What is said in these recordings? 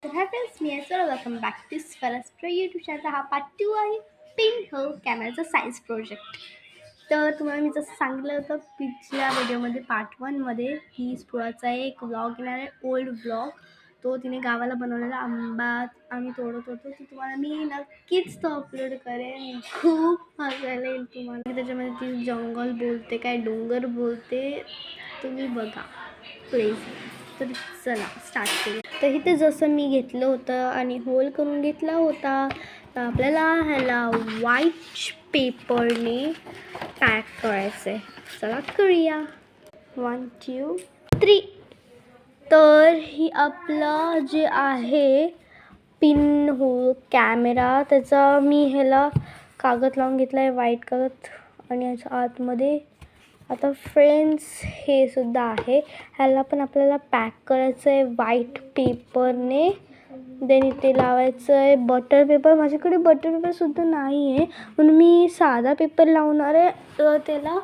तर हाय फ्रेंड्स, मी आहे sir. Welcome back to Swaraj pro YouTube channel. हा पार्ट 2 आहे पिन होल कॅमेराचा सायन्स प्रोजेक्ट. तर तुम्हाला मी जसं सांगितलं होतं पिछल्या व्हिडिओमध्ये पार्ट 1मध्ये की स्पृहाचा एक व्लॉग येणार आहे, ओल्ड व्लॉग. तो तिने गावाला बनवलेला आंबा आम्ही तोडत होतो. तो तुम्हाला मी नक्कीच तो अपलोड करेन. खूप हसायला येईल तुम्हाला. त्याच्यामध्ये ती जंगल बोलते, काय डोंगर बोलते, तुम्ही बघा प्लीज. तर चला स्टार्ट करू. तर इथे जसं मी घेतलं होतं आणि होल करून घेतला होता, तर आपल्याला ह्याला व्हाईट पेपरने पॅक करायचं आहे. चला करूया. 1 2 3. तर ही आपलं जे आहे पिन होल कॅमेरा, त्याचा मी ह्याला कागद लावून घेतला आहे, व्हाईट कागद. आणि याच्या आतमध्ये आता फ्रेंड्स हे सुद्धा आहे. ह्याला पण आपल्याला पॅक करायचं आहे व्हाईट पेपरने. देन इथे लावायचं आहे बटर पेपर. माझ्याकडे बटर पेपरसुद्धा नाही आहे, म्हणून मी साधा पेपर लावणार आहे. तर त्याला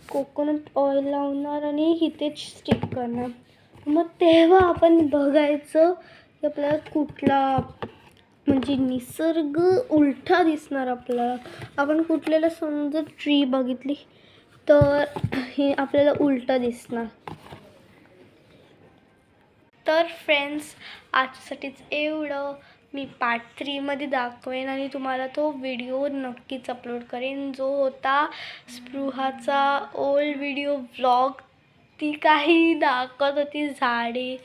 कोकोनट ऑइल लावणार आणि इथे स्टिक करणार. मग तेव्हा आपण बघायचं की आपल्याला कुठला म्हणजे निसर्ग उलटा दिसणार आपल्याला. आपण कुठल्याला समजा ट्री बघितली तर हे आपल्याला उलटं दिसणार. तर फ्रेंड्स, आजसाठीच एवढं. मी पार्ट 3मध्ये दाखवेन आणि तुम्हाला तो व्हिडिओ नक्कीच अपलोड करेन, जो होता स्पृहाचा ओल्ड व्हिडिओ व्लॉग. ती काही दाखवत होती झाडे,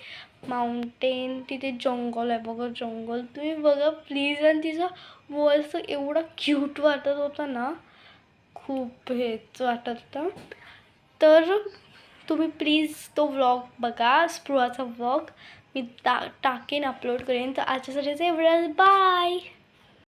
माउंटेन, तिथे जंगल आहे बघा, जंगल तुम्ही बघा प्लीज. आणि तिचा वॉइस एवढा क्यूट वाटत होता ना, खूप हेच वाटत होतं. तर तुम्ही प्लीज तो व्लॉग बघा, स्पृहाचा व्लॉग. मी टाकेन, अपलोड करेन. तर आजच्यासाठी एवढं. बाय.